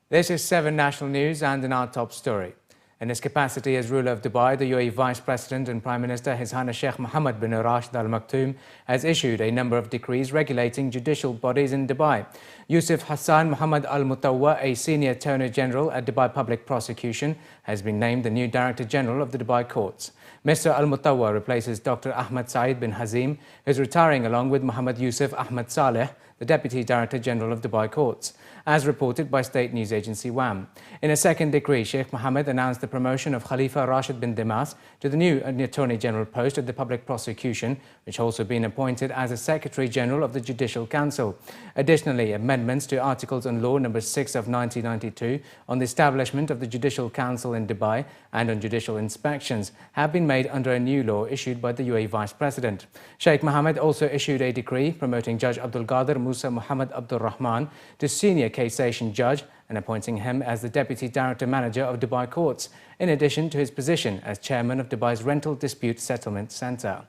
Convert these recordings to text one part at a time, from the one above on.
This is 7 National News and in our top story. In his capacity as ruler of Dubai, the UAE Vice President and Prime Minister His Highness Sheikh Mohammed bin Rashid Al Maktoum has issued a number of decrees regulating judicial bodies in Dubai. Yusuf Hassan Mohammed Al Mutawwa, a senior Attorney General at Dubai Public Prosecution, has been named the new Director General of the Dubai Courts. Mr. Al Mutawwa replaces Dr. Ahmed Saeed bin Hazim, who is retiring along with Mohammed Yusuf Ahmed Saleh, the Deputy Director General of Dubai Courts, as reported by state news agency WAM. In a second decree, Sheikh Mohammed announced the promotion of Khalifa Rashid bin Dimas to the new Attorney General post at the Public Prosecution, which also been appointed as a Secretary General of the Judicial Council. Additionally, amendments to Articles on Law No. 6 of 1992 on the establishment of the Judicial Council in Dubai and on judicial inspections have been made under a new law issued by the UAE Vice President. Sheikh Mohammed also issued a decree promoting Judge Abdul Qadir Musa Muhammad Abdul Rahman to Senior Cassation Judge and appointing him as the Deputy Director Manager of Dubai Courts, in addition to his position as Chairman of Dubai's Rental Dispute Settlement Centre.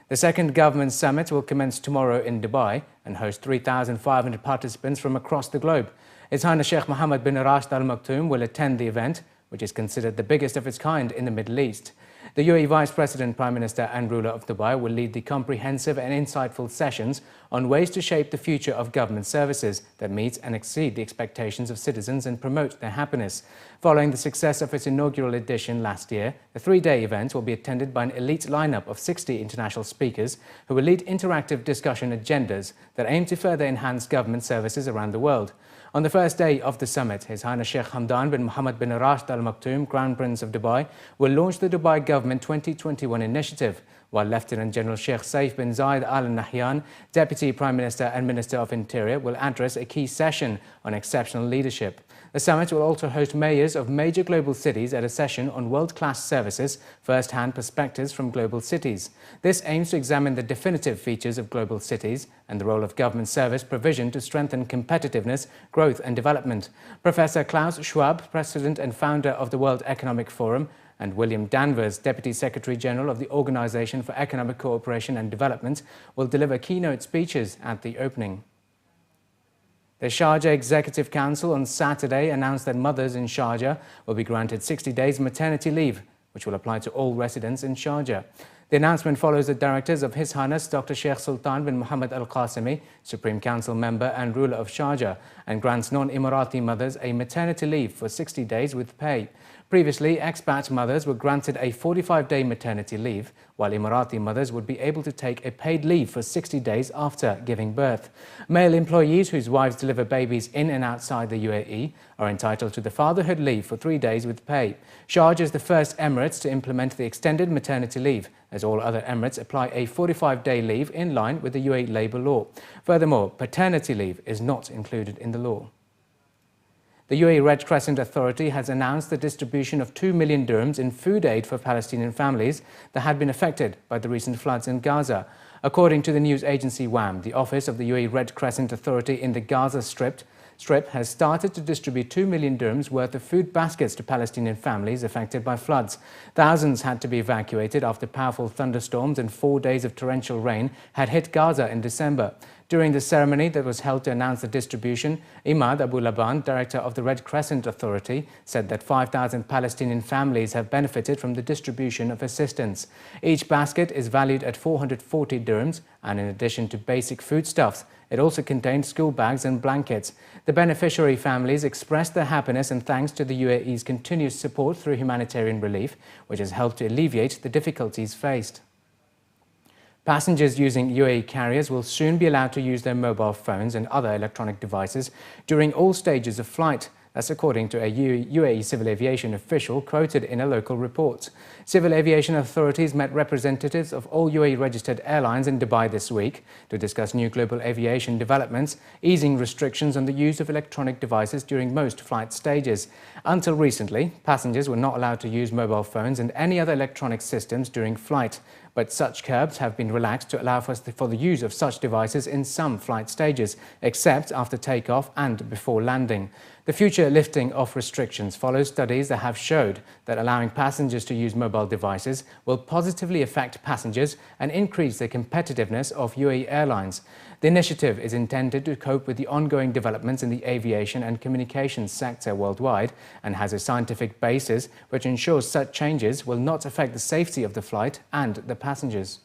The second government summit will commence tomorrow in Dubai and host 3,500 participants from across the globe. His Highness Sheikh Mohammed bin Rashid Al Maktoum will attend the event, which is considered the biggest of its kind in the Middle East. The UAE Vice President, Prime Minister and ruler of Dubai will lead the comprehensive and insightful sessions on ways to shape the future of government services that meet and exceed the expectations of citizens and promote their happiness. Following the success of its inaugural edition last year, the three-day event will be attended by an elite lineup of 60 international speakers who will lead interactive discussion agendas that aim to further enhance government services around the world. On the first day of the summit, His Highness Sheikh Hamdan bin Mohammed bin Rashid Al Maktoum, Crown Prince of Dubai, will launch the Dubai Government 2021 initiative, while Lieutenant General Sheikh Saif bin Zayed Al Nahyan, Deputy Prime Minister and Minister of Interior, will address a key session on exceptional leadership. The summit will also host mayors of major global cities at a session on world-class services, first-hand perspectives from global cities. This aims to examine the definitive features of global cities and the role of government service provision to strengthen competitiveness, growth and development. Professor Klaus Schwab, President and founder of the World Economic Forum, and William Danvers, Deputy Secretary General of the Organization for Economic Cooperation and Development, will deliver keynote speeches at the opening. The Sharjah Executive Council on Saturday announced that mothers in Sharjah will be granted 60 days maternity leave, which will apply to all residents in Sharjah. The announcement follows the directives of His Highness Dr. Sheikh Sultan bin Mohammed Al Qasimi, Supreme Council member and ruler of Sharjah, and grants non-Emirati mothers a maternity leave for 60 days with pay. Previously, expat mothers were granted a 45-day maternity leave, while Emirati mothers would be able to take a paid leave for 60 days after giving birth. Male employees whose wives deliver babies in and outside the UAE are entitled to the fatherhood leave for 3 days with pay. Sharjah is the first Emirates to implement the extended maternity leave, as all other Emirates apply a 45-day leave in line with the UAE labour law. Furthermore, paternity leave is not included in the law. The UAE Red Crescent Authority has announced the distribution of 2 million dirhams in food aid for Palestinian families that had been affected by the recent floods in Gaza. According to the news agency WAM, the office of the UAE Red Crescent Authority in the Gaza Strip has started to distribute 2 million dirhams worth of food baskets to Palestinian families affected by floods. Thousands had to be evacuated after powerful thunderstorms and 4 days of torrential rain had hit Gaza in December. During the ceremony that was held to announce the distribution, Imad Abu Laban, director of the Red Crescent Authority, said that 5,000 Palestinian families have benefited from the distribution of assistance. Each basket is valued at 440 dirhams, and in addition to basic foodstuffs, it also contained school bags and blankets. The beneficiary families expressed their happiness and thanks to the UAE's continuous support through humanitarian relief, which has helped to alleviate the difficulties faced. Passengers using UAE carriers will soon be allowed to use their mobile phones and other electronic devices during all stages of flight. That's according to a UAE civil aviation official quoted in a local report. Civil aviation authorities met representatives of all UAE-registered airlines in Dubai this week to discuss new global aviation developments, easing restrictions on the use of electronic devices during most flight stages. Until recently, passengers were not allowed to use mobile phones and any other electronic systems during flight. but such curbs have been relaxed to allow for the use of such devices in some flight stages, except after takeoff and before landing. The future lifting of restrictions follows studies that have showed that allowing passengers to use mobile devices will positively affect passengers and increase the competitiveness of UAE airlines. The initiative is intended to cope with the ongoing developments in the aviation and communications sector worldwide and has a scientific basis which ensures such changes will not affect the safety of the flight and the passengers.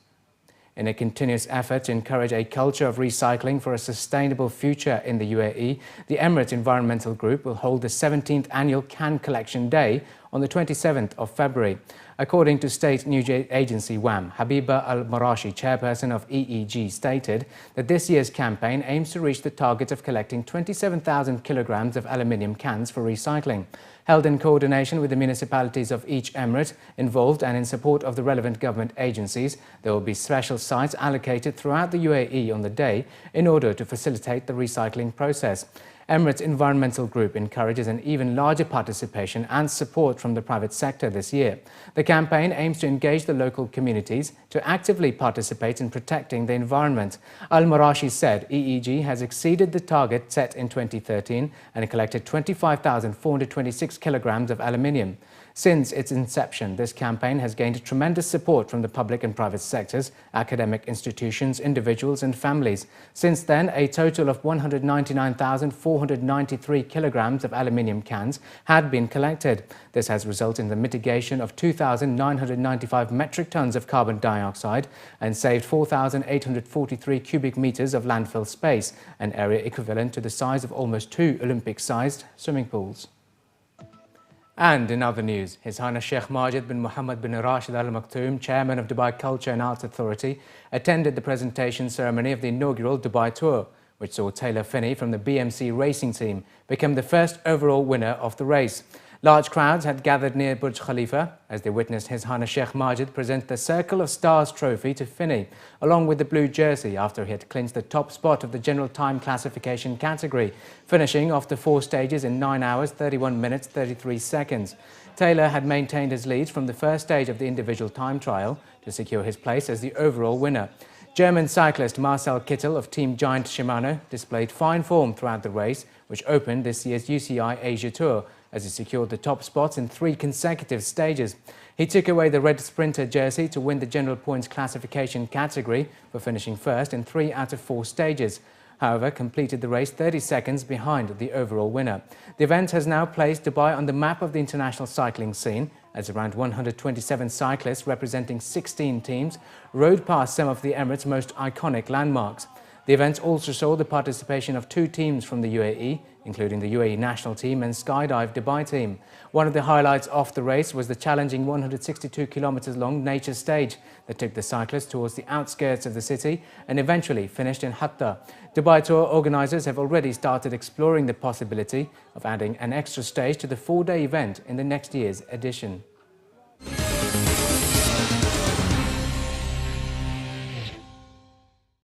In a continuous effort to encourage a culture of recycling for a sustainable future in the UAE, the Emirates Environmental Group will hold the 17th annual Can Collection Day on the 27th of February. According to state news agency WAM, Habiba Al-Marashi, chairperson of EEG, stated that this year's campaign aims to reach the target of collecting 27,000 kilograms of aluminium cans for recycling. Held in coordination with the municipalities of each emirate involved and in support of the relevant government agencies, there will be special sites allocated throughout the UAE on the day in order to facilitate the recycling process. Emirates Environmental Group encourages an even larger participation and support from the private sector this year. The campaign aims to engage the local communities to actively participate in protecting the environment. Al-Marashi said EEG has exceeded the target set in 2013 and collected 25,426 kilograms of aluminium. Since its inception, this campaign has gained tremendous support from the public and private sectors, academic institutions, individuals and families. Since then, a total of 199,493 kilograms of aluminium cans had been collected. This has resulted in the mitigation of 2,995 metric tons of carbon dioxide and saved 4,843 cubic meters of landfill space, an area equivalent to the size of almost 2 Olympic-sized swimming pools. And in other news, His Highness Sheikh Majid bin Mohammed bin Rashid Al Maktoum, chairman of Dubai Culture and Arts Authority, attended the presentation ceremony of the inaugural Dubai Tour, which saw Taylor Finney from the BMC racing team become the first overall winner of the race. Large crowds had gathered near Burj Khalifa as they witnessed His Highness Sheikh Majid present the Circle of Stars trophy to Finney, along with the blue jersey after he had clinched the top spot of the general time classification category, finishing off the 4 stages in 9 hours, 31 minutes, 33 seconds. Taylor had maintained his lead from the first stage of the individual time trial to secure his place as the overall winner. German cyclist Marcel Kittel of Team Giant Shimano displayed fine form throughout the race, which opened this year's UCI Asia Tour, as he secured the top spots in 3 consecutive stages. He took away the red sprinter jersey to win the general points classification category for finishing first in 3 out of 4 stages. However, completed the race 30 seconds behind the overall winner. The event has now placed Dubai on the map of the international cycling scene, as around 127 cyclists representing 16 teams rode past some of the Emirates' most iconic landmarks. The event also saw the participation of 2 teams from the UAE, including the UAE national team and Skydive Dubai team. One of the highlights of the race was the challenging 162 kilometers long nature stage that took the cyclists towards the outskirts of the city and eventually finished in Hatta. Dubai Tour organisers have already started exploring the possibility of adding an extra stage to the 4-day event in the next year's edition.